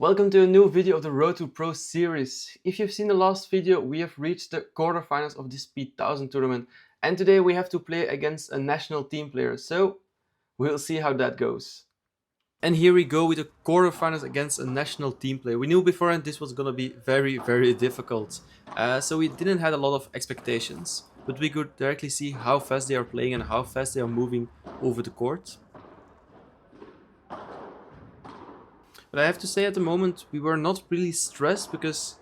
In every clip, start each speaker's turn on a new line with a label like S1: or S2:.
S1: Welcome to a new video of the Road to Pro series. If you've seen the last video, we have reached the quarterfinals of the Speed 1000 tournament, and today we have to play against a national team player, so we'll see how that goes. And here we go with the quarterfinals against a national team player. We knew beforehand this was gonna be very difficult, so we didn't have a lot of expectations, but we could directly see how fast they are playing and how fast they are moving over the court. But I have to say at the moment we were not really stressed because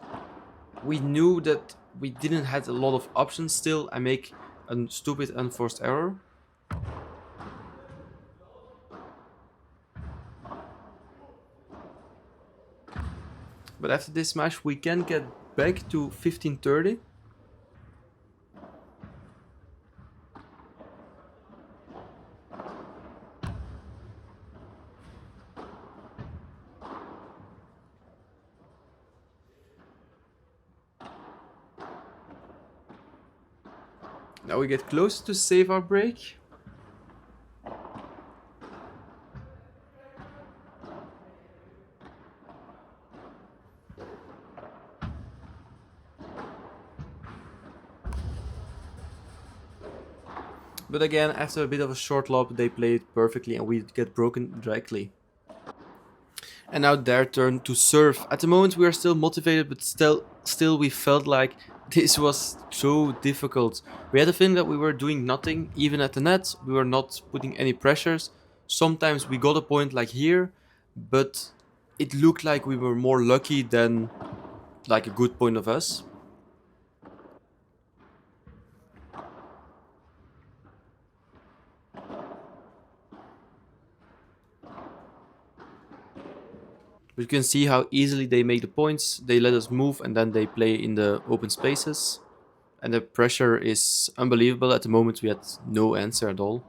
S1: we knew that we didn't have a lot of options still. I make a stupid unforced error. But after this smash we can get back to 15-30. Now we get close to save our break. But again, after a bit of a short lob, they play it perfectly and we get broken directly. And now their turn to serve. At the moment we are still motivated, but still we felt like this was so difficult. We had a feeling that we were doing nothing, even at the net. We were not putting any pressures. Sometimes we got a point like here, but it looked like we were more lucky than like a good point of us. But you can see how easily they make the points. They let us move and then they play in the open spaces. And the pressure is unbelievable. At the moment we had no answer at all.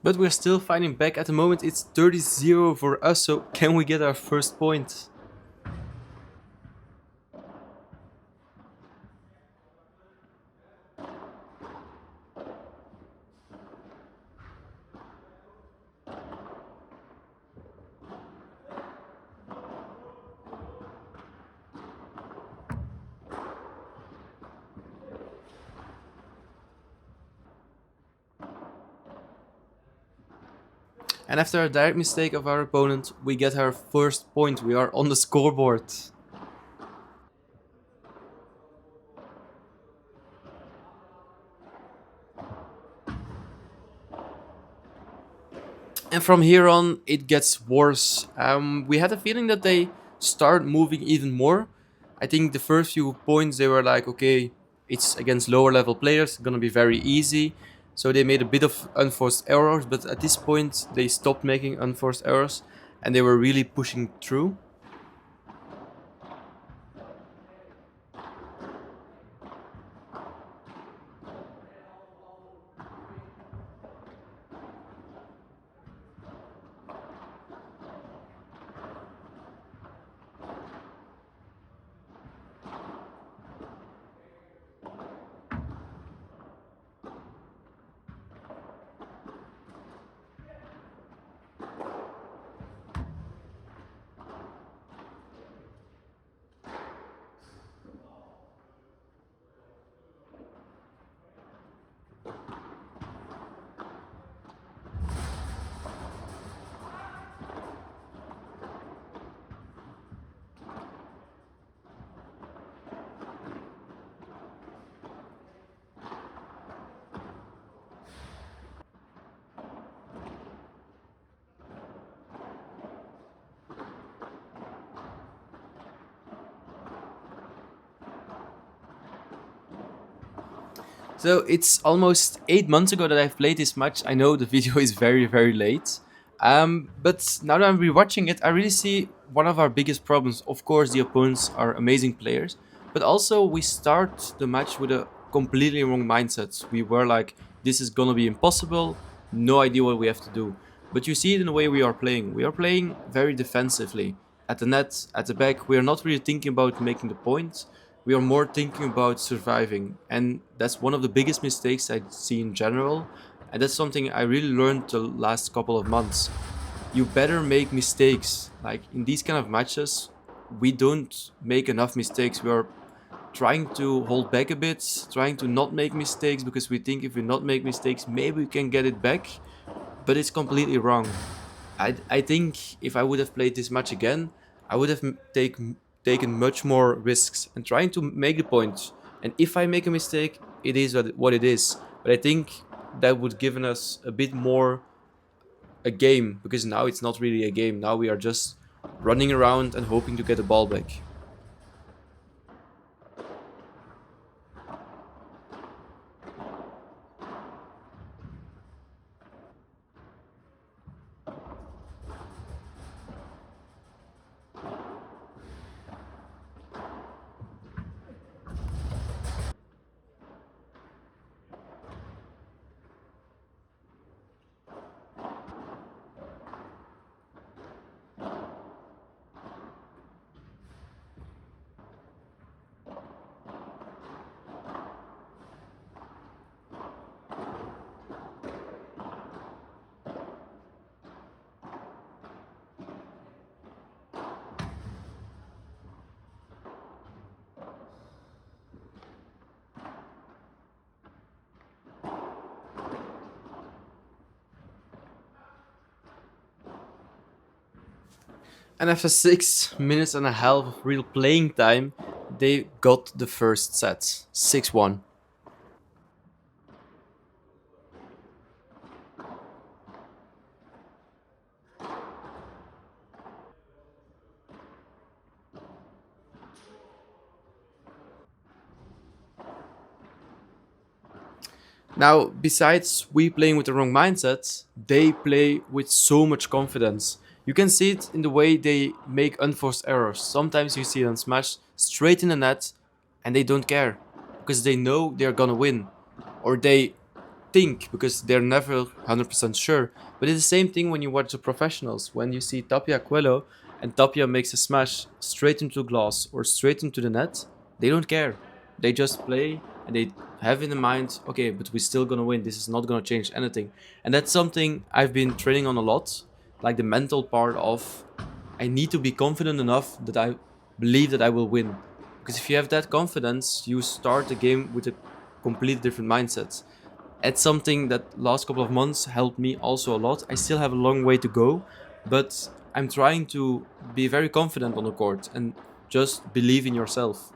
S1: But we're still fighting back. At the moment it's 30-0 for us, so can we get our first point? And after a direct mistake of our opponent, we get our first point. We are on the scoreboard. And from here on, it gets worse. We had a feeling that they start moving even more. I think the first few points they were like, okay, it's against lower level players, gonna be very easy. So they made a bit of unforced errors, but at this point they stopped making unforced errors and they were really pushing through. So it's almost 8 months ago that I've played this match. I know the video is very late. But now that I'm rewatching it, I really see one of our biggest problems. Of course, the opponents are amazing players, but also we start the match with a completely wrong mindset. We were like, this is gonna be impossible, no idea what we have to do. But you see it in the way we are playing. We are playing very defensively. At the net, at the back, we are not really thinking about making the point. We are more thinking about surviving. And that's one of the biggest mistakes I see in general. And that's something I really learned the last couple of months. You better make mistakes. Like in these kind of matches, we don't make enough mistakes. We are trying to hold back a bit, trying to not make mistakes because we think if we not make mistakes, maybe we can get it back. But it's completely wrong. I think if I would have played this match again, I would have taken much more risks and trying to make the point. And if I make a mistake, it is what it is. But I think that would given us a bit more a game because now it's not really a game. Now we are just running around and hoping to get the ball back. And after 6 minutes and a half of real playing time, they got the first set 6-1. Now, besides we playing with the wrong mindset, they play with so much confidence. You can see it in the way they make unforced errors. Sometimes you see them smash straight in the net and they don't care because they know they're gonna win. Or they think because they're never 100% sure. But it's the same thing when you watch the professionals. When you see Tapia Coelho and Tapia makes a smash straight into glass or straight into the net, they don't care. They just play and they have in the mind, okay, but we're still gonna win. This is not gonna change anything. And that's something I've been training on a lot. Like the mental part of I need to be confident enough that I believe that I will win. Because if you have that confidence, you start the game with a completely different mindset. It's something that last couple of months helped me also a lot. I still have a long way to go, but I'm trying to be very confident on the court and just believe in yourself.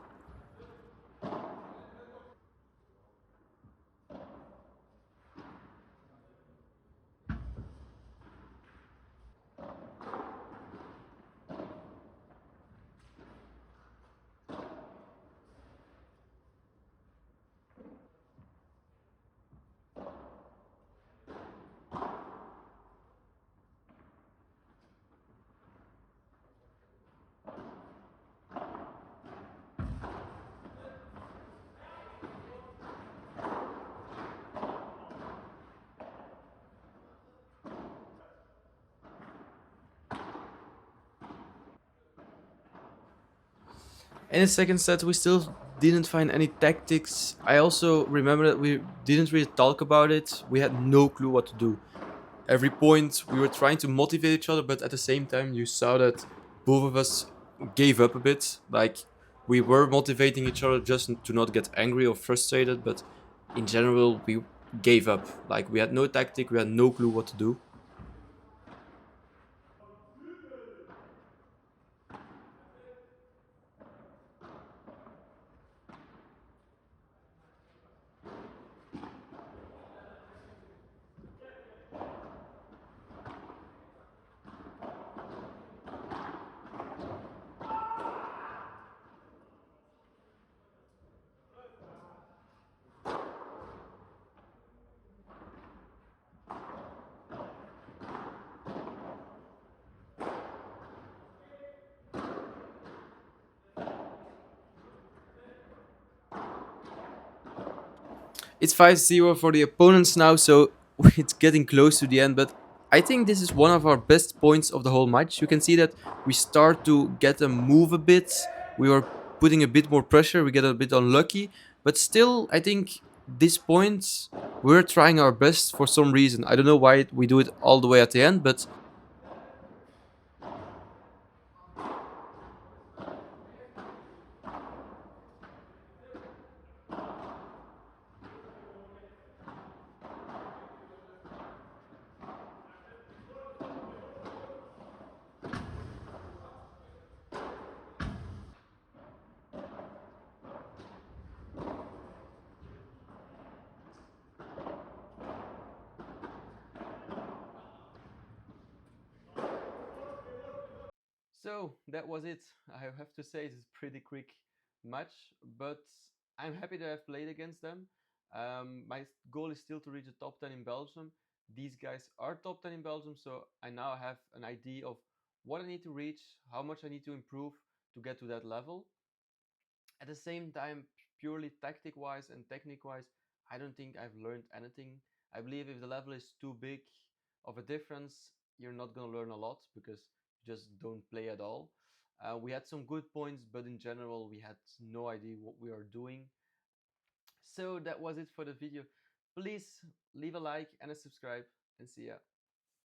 S1: In the second set, we still didn't find any tactics. I also remember that we didn't really talk about it. We had no clue what to do. Every point, we were trying to motivate each other, but at the same time, you saw that both of us gave up a bit. Like, we were motivating each other just to not get angry or frustrated, but in general, we gave up. Like, we had no tactic, we had no clue what to do. It's 5-0 for the opponents now, so it's getting close to the end, but I think this is one of our best points of the whole match. You can see that we start to get them move a bit. We are putting a bit more pressure. We get a bit unlucky, but still, I think this point we're trying our best for some reason. I don't know why we do it all the way at the end, but so that was it. I have to say it's a pretty quick match, but I'm happy that I've played against them. My goal is still to reach the top 10 in Belgium. These guys are top 10 in Belgium, so I now have an idea of what I need to reach, how much I need to improve to get to that level. At the same time, purely tactic wise and technique wise, I don't think I've learned anything. I believe if the level is too big of a difference, you're not going to learn a lot because you just don't play at all. We had some good points, but in general, we had no idea what we are doing. So that was it for the video. Please leave a like and a subscribe, and see ya.